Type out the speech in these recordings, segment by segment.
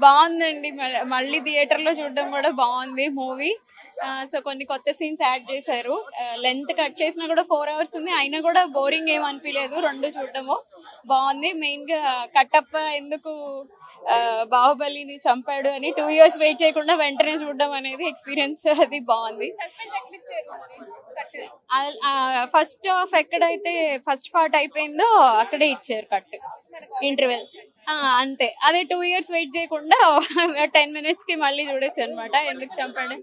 బాగుందండి. మళ్ళీ థియేటర్ లో చూడడం కూడా బాగుంది మూవీ. సో కొన్ని కొత్త సీన్స్ యాడ్ చేశారు. లెంత్ కట్ చేసినా కూడా 4 hours ఉంది, అయినా కూడా బోరింగ్ ఏం అనిపించలేదు. రెండు చూడడము బాగుంది. మెయిన్ గా కట్టప్ప ఎందుకు బాహుబలిని చంపాడు అని 2 years వెయిట్ చేయకుండా వెంటనే చూడడం అనేది ఎక్స్పీరియన్స్ అది బాగుంది. ఫస్ట్ హాఫ్ ఎక్కడైతే ఫస్ట్ పార్ట్ అయిపోయిందో అక్కడే ఇచ్చారు కట్ ఇంటర్వెల్. అంతే, అదే 2 years వెయిట్ చేయకుండా 10 minutes కి మళ్ళీ చూడొచ్చు అనమాట. ఎందుకు చంపాడు.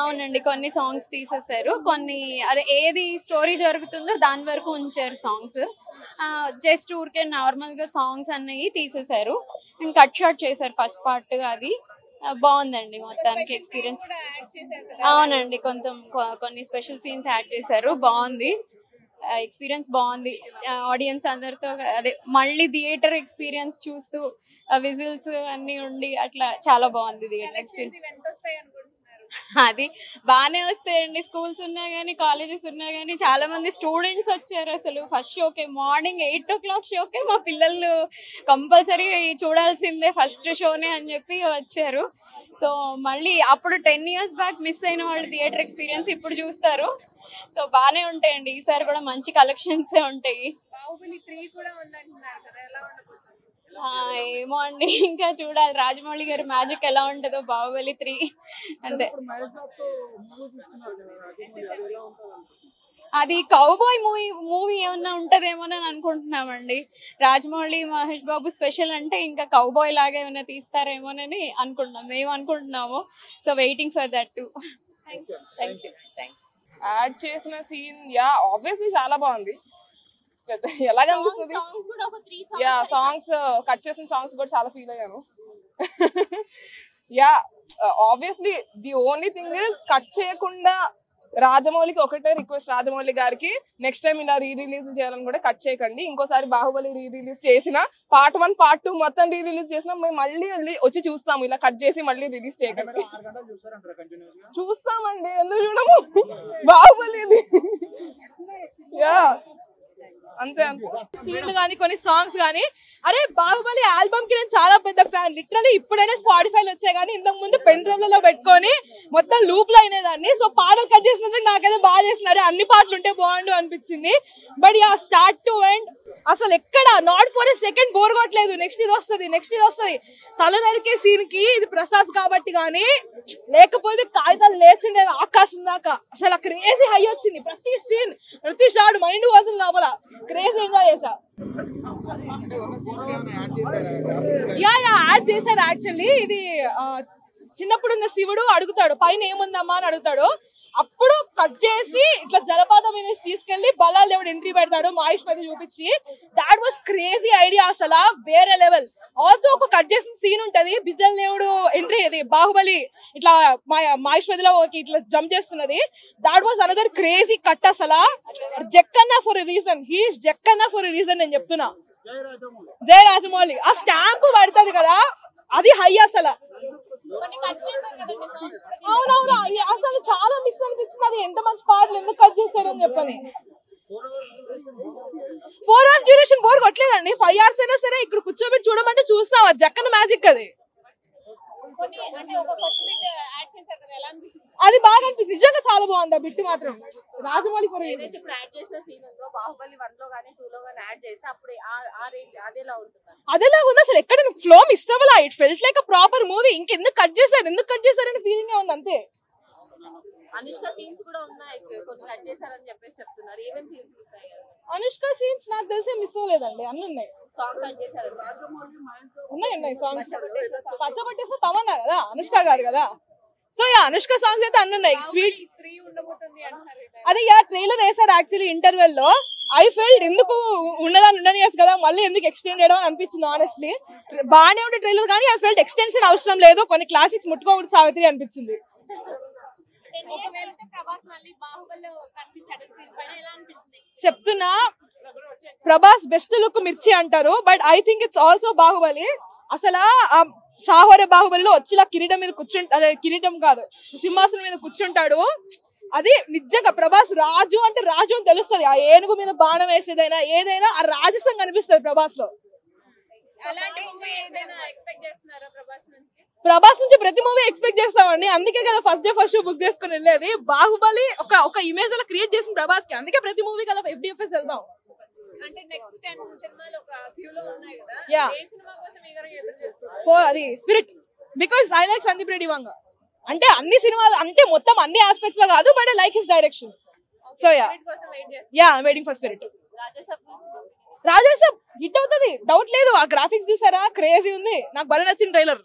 అవునండి, కొన్ని సాంగ్స్ తీసేసారు, కొన్ని అదే ఏది స్టోరీ జరుగుతుందో దాని వరకు ఉంచారు సాంగ్స్. జస్ట్ ఊరికే నార్మల్ గా సాంగ్స్ అన్నవి తీసేసారు, కట్ షాట్ చేశారు ఫస్ట్ పార్ట్. అది బాగుందండి మొత్తానికి ఎక్స్పీరియన్స్. అవునండి, కొన్ని స్పెషల్ సీన్స్ యాడ్ చేశారు, బాగుంది. ఎక్స్పీరియన్స్ బాగుంది. ఆడియన్స్ అందరితో అదే మళ్ళీ థియేటర్ ఎక్స్పీరియన్స్ చూస్తూ విజిల్స్ అన్ని ఉండి అట్లా చాలా బాగుంది థియేటర్ ఎక్స్పీరియన్స్. అది బానే వస్తాయండి. స్కూల్స్ ఉన్నా గానీ, కాలేజెస్ ఉన్నా గానీ చాలా మంది స్టూడెంట్స్ వచ్చారు. అసలు ఫస్ట్ షోకే మార్నింగ్ 8 o'clock షోకే మా పిల్లలు కంపల్సరీ చూడాల్సిందే ఫస్ట్ షోనే అని చెప్పి వచ్చారు. సో మళ్ళీ అప్పుడు 10 years బ్యాక్ మిస్ అయిన వాళ్ళు థియేటర్ ఎక్స్పీరియన్స్ ఇప్పుడు చూస్తారు. సో బానే ఉంటాయండి, ఈసారి కూడా మంచి కలెక్షన్స్ ఉంటాయి. బాహుబలి 3 కూడా ఉందంటున్నారు కదా, ఎలా ఉండబోతుంది? ఏమో అండి, ఇంకా చూడాలి రాజమౌళి గారి మ్యాజిక్ ఎలా ఉంటుందో బాహుబలి 3. అంతే. అది కౌబాయ్ మూవీ ఏమన్నా ఉంటదేమోనని అనుకుంటున్నామండి. రాజమౌళి మహేష్ బాబు స్పెషల్ అంటే ఇంకా కౌబాయ్ లాగా ఏమైనా తీస్తారేమోనని అనుకుంటున్నాం, మేము అనుకుంటున్నాము. So waiting for that to. Thank you. Add చేసిన సీన్ ఆబ్వియస్లీ చాలా బాగుంది. ఎలాగ అనిపిస్తుంది? సాంగ్స్ కట్ చేసిన సాంగ్స్ కూడా చాలా ఫీల్ అయ్యాను. Obviously the only thing is cut చేయకుండా రాజమౌళికి ఒకటే రిక్వెస్ట్, రాజమౌళి గారికి నెక్స్ట్ టైం ఇలా రిలీజ్ చేయాలని కూడా కట్ చేయకండి. ఇంకోసారి బాహుబలి రిలీజ్ చేసిన Part 1 Part 2 మొత్తం రిలీజ్ చేసినా మేము మళ్ళీ వచ్చి చూస్తాము, ఇలా కట్ చేసి మళ్ళీ రిలీజ్ చేయకండి. చూస్తామండి, ఎందుకు చూడము బాహుబలి. అంతే అంతే. సీన్లు గానీ, కొన్ని సాంగ్స్ గానీ, అరే బాహుబలి ఆల్బమ్ కి నేను చాలా పెద్ద ఫ్యాన్. లిటరలీ ఇప్పుడైనా స్పాటిఫైలో వచ్చాయి కానీ ఇంతకు ముందు పెన్ డ్రైవ్లలో పెట్టుకొని మొత్తం లూప్ లో అయినదాన్ని. సో పాటలు కట్ చేసినందుకు నాకైతే బాగా చేస్తున్నారు, అన్ని పాటలు ఉంటే బాగుండు అనిపించింది. బట్ స్టార్ట్ టు ఎండ్ అసలు ఎక్కడ not for a second bore కొట్టలేదు. నెక్స్ట్ ఇది వస్తుంది. తల నరికే సీన్ కి ఇది ప్రసాద్ కాబట్టి గానీ, లేకపోతే కాగితాలు లేచిండే ఆకాశం దాకా. అసలు క్రేజీ హై వచ్చింది. ప్రతి సీన్, ప్రతి షాట్ మైండ్ పోతుంది లోపల. క్రేజీ ఎంజాయ్ చేసా. యాడ్ చేశారు యాక్చువల్లీ. ఇది చిన్నప్పుడున్న శివుడు అడుగుతాడు పైన ఏముందమ్మా అని అడుగుతాడు. అప్పుడు కట్ చేసి ఇట్లా జలపాతం మీద తీసుకెళ్లి బలాల్ దేవుడు ఎంట్రీ పెడతాడు మహేష్ మీద చూపించి. దాట్ వాస్ క్రేజీ ఐడియా, అసలు వేరే లెవెల్. ఆల్సో ఒక కట్ చేసిన సీన్ ఉంటది, బిజల్ దేవుడు ఎంట్రీ, అది బాహుబలి ఇట్లా మహేష్ మీద ఇట్లా జంప్ చేస్తున్నది. That was another crazy cut. అసలు Jakkanna for a reason, he's Jakkanna for a reason నేను చెప్తున్నా. జై రాజమౌళి. ఆ స్టాంప్ పడుతుంది కదా, అది హై అసలు. అవునవును, అసలు చాలా మిస్ అనిపించింది. అది ఎంత మంచి పాటలు ఎందుకు కట్ చేశారని చెప్పని. 4 hours డ్యూరేషన్ బోర్ కొట్టలేదండి. 5 hours అయినా సరే ఇక్కడ కూర్చోబెట్టి చూడమంటే చూస్తావా, జక్కన మ్యాజిక్ అది. అది బాగా అనిపించింది, నిజంగా చాలా బాగుంది ఆ బిట్ మాత్రం. రాజమౌళి ఫర్ ఏదైతే ఇప్పుడు యాడ్ చేసిన సీన్ ఉందో బాహుబలి 1 లో గానీ 2 లో గానీ యాడ్ చేస్తే అప్పుడు ఆ రేంజ్ అదేలా ఉంటుంది. అదేలా ఉంది అసలు. ఎక్కడ ఫ్లో మిస్ అవ్వలా. It felt like a proper movie. ఇంకెందుకు కట్ చేశారని ఫీలింగ్ గా ఉంది అంతే. అనుష్క సీన్స్ కూడా ఉన్నాయి, కొన్ని కట్ చేశారని చెప్పేసి చెప్తున్నారు. ఏమేమి సీన్స్ మిస్ అయ్యారు? అనుష్క సీన్స్ నాకు తెలిసే మిస్ అవ్వలేదండి, అన్ని ఉన్నాయి. సాంగ్ కట్ చేశారు, ఉన్నాయి సాంగ్స్. పచ్చబట్టేస్తే తమన్నా కదా, అనుష్క గారు కదా. సో అనుష్క సాంగ్స్ అయితే అన్ని ఉన్నాయి. స్వీట్ 3 ఉండబోతుంది అంటారు. అదే ట్రైలర్ వేసారు యాక్చువల్లీ ఇంటర్వెల్ లో. ఐ ఫెల్ట్ ఎందుకు ఉండనియచ్చు కదా, మళ్ళీ ఎందుకు ఎక్స్టెండ్ చేయడం అని అనిపించింది. ఆనెస్ట్లీ బాగానే ఉండే ట్రైలర్ కానీ ఐ ఫెల్ట్ ఎక్స్టెన్షన్ అవసరం లేదు, కొన్ని క్లాసిక్స్ ముట్టుకోకూడదు సావిత్రి అనిపించింది. చెప్తున్నా, ప్రభాస్ బెస్ట్ లుక్ మిర్చి అంటారు, but I think it's also Baahubali. అసలు సాహోరే బాహుబలిలో వచ్చి కిరీటం మీద అదే కిరీటం కాదు, సింహాసనం మీద కూర్చుంటాడు. అది నిజంగా ప్రభాస్ రాజు అంటే రాజు అని తెలుస్తుంది. ఆ ఏనుగు మీద బాణం వేసేదైనా ఏదైనా ఆ రాజసం కనిపిస్తుంది ప్రభాస్ లో. అలాంటి మూవీ ఏదైనా ఎక్స్పెక్ట్ చేస్తున్నారా ప్రభాస్ నుంచి? ప్రభాస్ నుంచి ప్రతి మూవీ ఎక్స్పెక్ట్ చేస్తామండి, అందుకే కదా first day first show book చేసుకుని వెళ్ళేది. బాహుబలి ఒక ఇమేజ్ అలా క్రియేట్ చేసిన ప్రభాస్ కి, అందుకే ప్రతి మూవీకి అలా FDFS వెళ్దాం. అంటే నెక్స్ట్ 10 సినిమాలు ఒక క్యూ లో ఉన్నాయి కదా, Yeah. ఏ సినిమా కోసం ఎదురు చేస్తున్నారు? అది Spirit, because I like Sandeep Reddy Vanga. అంటే అన్ని సినిమాలు అంటే మొత్తం అన్ని ఆస్పెక్ట్స్ లో కాదు, but I like his direction. So కోసం వెయిట్ చేస్తున్నారు. Yeah waiting for Spirit. Raja Saab గురించి రాజా సాబ్ హిట్ అవుతుంది, డౌట్ లేదు. ఆ గ్రాఫిక్స్ చూసారా, క్రేజీ ఉంది, నాకు భలే నచ్చిన ట్రైలర్.